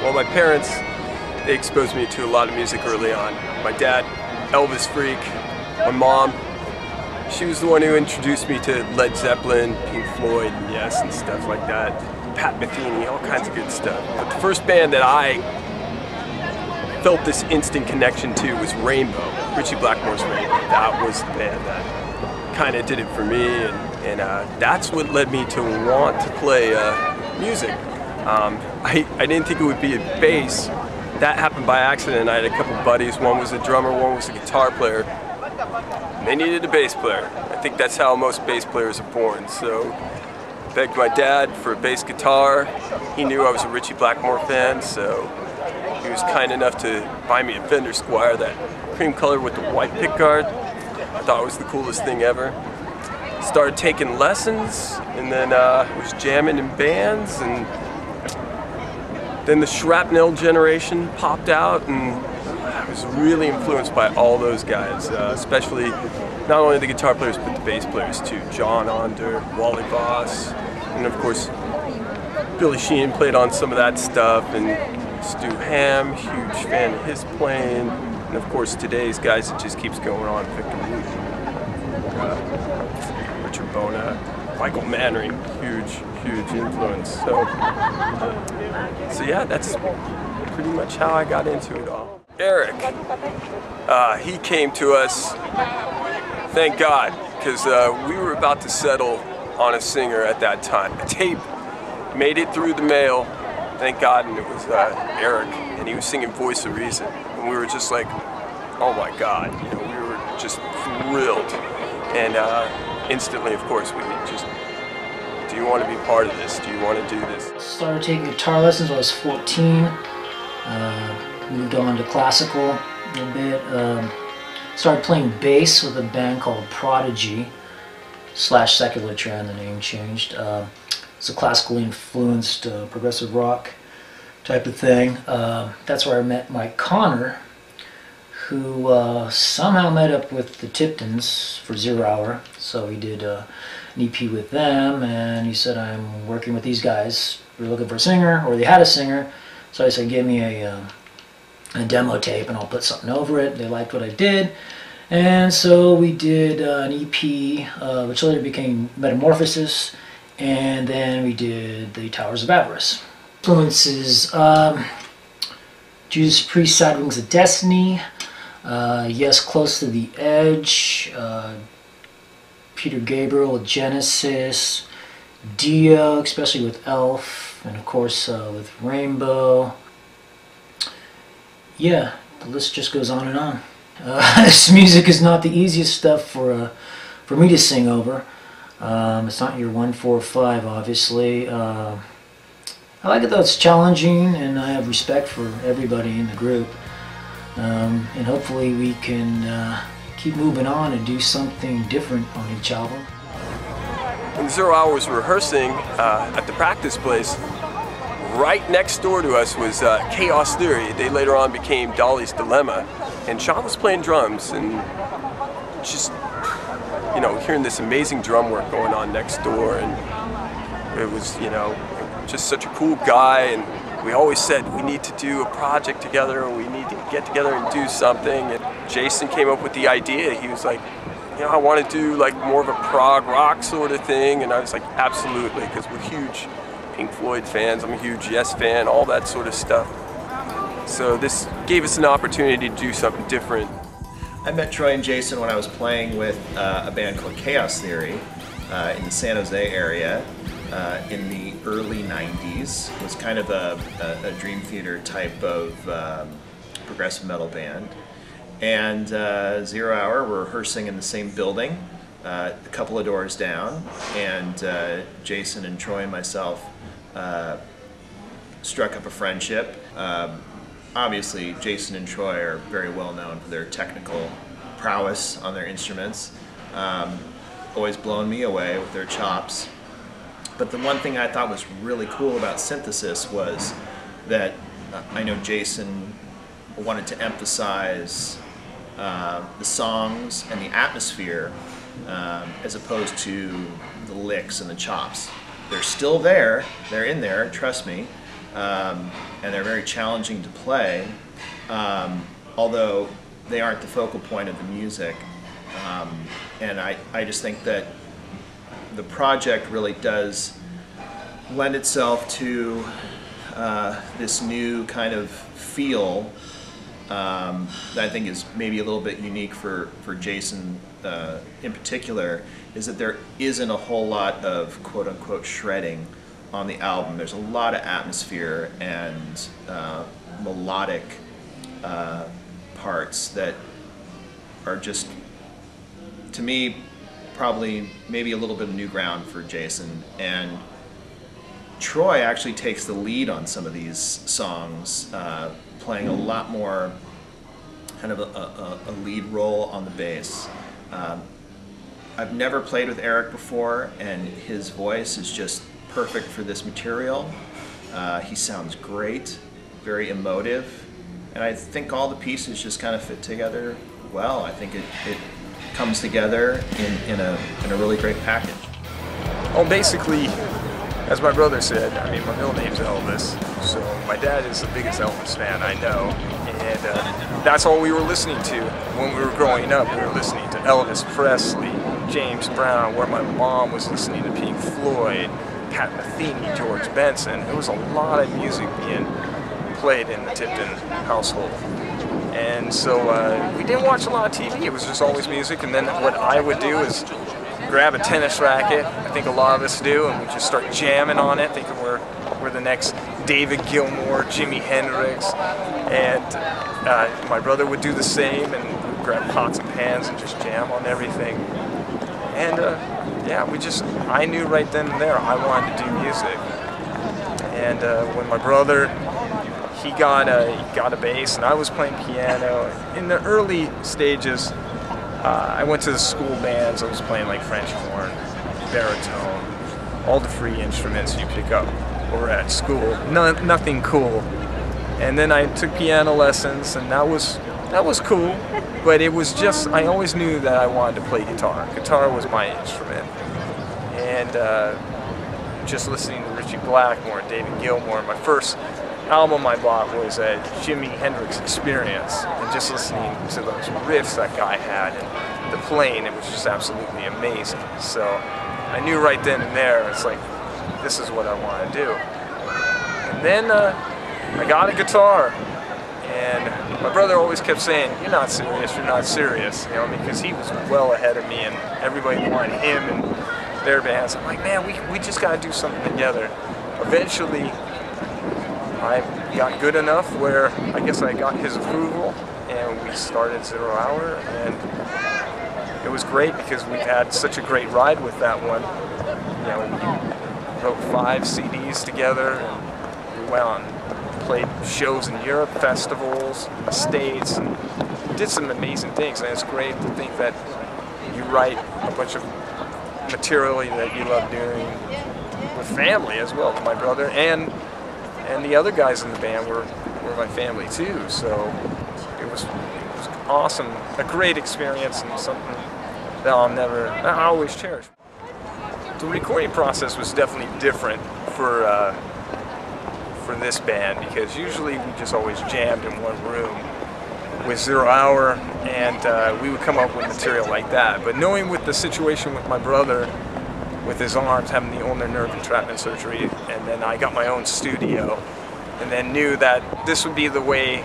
Well, my parents, they exposed me to a lot of music early on. My dad, Elvis freak. My mom, she was the one who introduced me to Led Zeppelin, Pink Floyd, and Yes, and stuff like that. Pat Metheny, all kinds of good stuff. But the first band that I felt this instant connection to was Rainbow, Ritchie Blackmore's Rainbow. That was the band that kind of did it for me, and that's what led me to want to play music. I didn't think it would be a bass. That happened by accident. I had a couple buddies, one was a drummer, one was a guitar player. And they needed a bass player. I think that's how most bass players are born. So I begged my dad for a bass guitar. He knew I was a Ritchie Blackmore fan, so he was kind enough to buy me a Fender Squire, that cream color with the white pickguard. I thought it was the coolest thing ever. Started taking lessons, and then was jamming in bands, and then the Shrapnel generation popped out, and I was really influenced by all those guys, especially not only the guitar players, but the bass players too. John Onder, Wally Voss, and of course Billy Sheehan played on some of that stuff, and Stu Hamm, huge fan of his playing, and of course today's guys, it just keeps going on. Victor Root, Richard Bona, Michael Mannering, huge influence. So yeah, that's pretty much how I got into it all. Eric, he came to us, thank God, because we were about to settle on a singer at that time. A tape made it through the mail, thank God, and it was Eric, and he was singing Voice of Reason, and we were just like, oh my God, you know, we were just thrilled, and instantly, of course, we just, do you want to be part of this? Do you want to do this? Started taking guitar lessons when I was 14, moved on to classical a little bit, started playing bass with a band called Prodigy / Secular Trend, the name changed. It's a classically influenced progressive rock type of thing. That's where I met Mike Connor, who somehow met up with the Tiptons for 0 Hour. So he did an EP with them, and he said, I'm working with these guys. We're looking for a singer, or they had a singer. So I said, give me a demo tape and I'll put something over it. They liked what I did. And so we did an EP, which later became Metamorphosis, and then we did the Towers of Avarice. Influences, Judas Priest, Sad Wings of Destiny, Yes, Close to the Edge, Peter Gabriel with Genesis, Dio, especially with Elf, and of course with Rainbow. Yeah, the list just goes on and on. This music is not the easiest stuff for me to sing over. It's not your 1, 4, 5, obviously. I like it though, it's challenging, and I have respect for everybody in the group. And hopefully we can keep moving on and do something different on each album. When 0 Hour was rehearsing at the practice place, right next door to us was Chaos Theory. They later on became Dolly's Dilemma. And Sean was playing drums, and just, you know, hearing this amazing drum work going on next door, and it was, you know, just such a cool guy, and we always said we need to do a project together, and we need to get together and do something. And Jason came up with the idea. He was like, you know, I want to do like more of a prog rock sort of thing, and I was like, absolutely, because we're huge Pink Floyd fans, I'm a huge Yes fan, all that sort of stuff. So this gave us an opportunity to do something different. I met Troy and Jason when I was playing with a band called Chaos Theory in the San Jose area in the early 90s. It was kind of a Dream Theater type of progressive metal band. And 0 Hour, we're rehearsing in the same building, a couple of doors down, and Jason and Troy and myself struck up a friendship. Obviously, Jason and Troy are very well known for their technical prowess on their instruments. Always blown me away with their chops. But the one thing I thought was really cool about Cynthesis was that I know Jason wanted to emphasize the songs and the atmosphere as opposed to the licks and the chops. They're still there, they're in there, trust me. and they're very challenging to play, although they aren't the focal point of the music. And I just think that the project really does lend itself to this new kind of feel that I think is maybe a little bit unique for Jason in particular, is that there isn't a whole lot of quote-unquote shredding on the album. There's a lot of atmosphere and melodic parts that are just, to me, probably maybe a little bit of new ground for Jason. And Troy actually takes the lead on some of these songs, playing a lot more kind of a lead role on the bass. I've never played with Eric before, and his voice is just perfect for this material. He sounds great, very emotive, and I think all the pieces just kind of fit together well. I think it comes together in a really great package. Well, basically, as my brother said, I mean, my middle name's Elvis, so my dad is the biggest Elvis fan I know, and that's all we were listening to when we were growing up. We were listening to Elvis Presley, James Brown, where my mom was listening to Pink Floyd, Pat Metheny, George Benson. There was a lot of music being played in the Tipton household. And so we didn't watch a lot of TV, it was just always music. And then what I would do is grab a tennis racket, I think a lot of us do, and we just start jamming on it, thinking we're the next David Gilmour, Jimi Hendrix. And my brother would do the same, and we'd grab pots and pans and just jam on everything. And yeah, I knew right then and there I wanted to do music. And when my brother, he got a bass, and I was playing piano. In the early stages, I went to the school bands. I was playing like French horn, baritone, all the free instruments you pick up over at school. Nothing cool. And then I took piano lessons, and that was cool. But it was just, I always knew that I wanted to play guitar. Guitar was my instrument. And just listening to Ritchie Blackmore, David Gilmour, my first album I bought was a Jimi Hendrix Experience, and just listening to those riffs that guy had and the playing, it was just absolutely amazing. So I knew right then and there, it's like, this is what I want to do. And then I got a guitar, and my brother always kept saying, you're not serious, you know, because he was well ahead of me, and everybody wanted him and their bands. I'm like, man, we just got to do something together. Eventually, I got good enough where I guess I got his approval, and we started 0 Hour, and it was great because we've had such a great ride with that one. You know, we wrote 5 CDs together, and we went on, played shows in Europe, festivals, in the States, and did some amazing things. And it's great to think that you write a bunch of material that you love doing with family as well. My brother and the other guys in the band were my family too, so it was awesome, a great experience, and something that I always cherish. The recording process was definitely different for this band, because usually we just always jammed in one room with 0 Hour, and we would come up with material like that. But knowing with the situation with my brother, with his arms, having the ulnar nerve entrapment surgery, and then I got my own studio, and then knew that this would be the way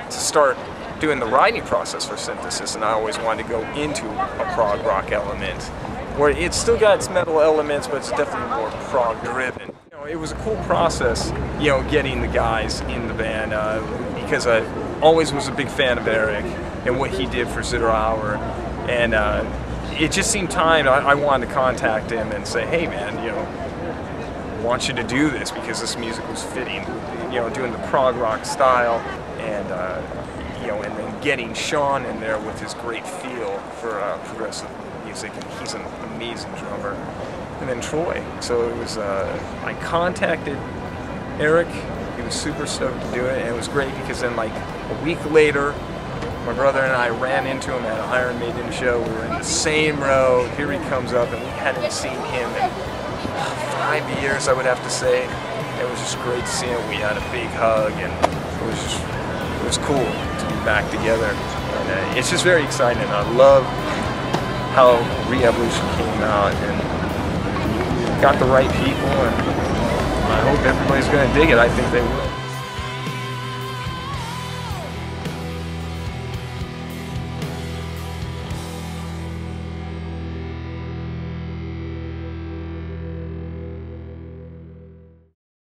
to start doing the writing process for Cynthesis, and I always wanted to go into a prog rock element, where it's still got its metal elements, but it's definitely more prog driven. You know, it was a cool process, you know, getting the guys in the band, because I always was a big fan of Eric and what he did for 0 Hour, and it just seemed time. I wanted to contact him and say, hey man, you know, I want you to do this because this music was fitting, you know, doing the prog rock style, and you know, and then getting Sean in there with his great feel for progressive music, and he's an amazing drummer, and then Troy. So it was, I contacted Eric, he was super stoked to do it, and it was great because then like a week later, my brother and I ran into him at an Iron Maiden show. We were in the same row. Here he comes up, and we hadn't seen him in 5 years, I would have to say. it was just great to see him. We had a big hug, and it was cool to be back together. And it's just very exciting. I love how ReEvolution came out and got the right people, and I hope everybody's going to dig it. I think they will.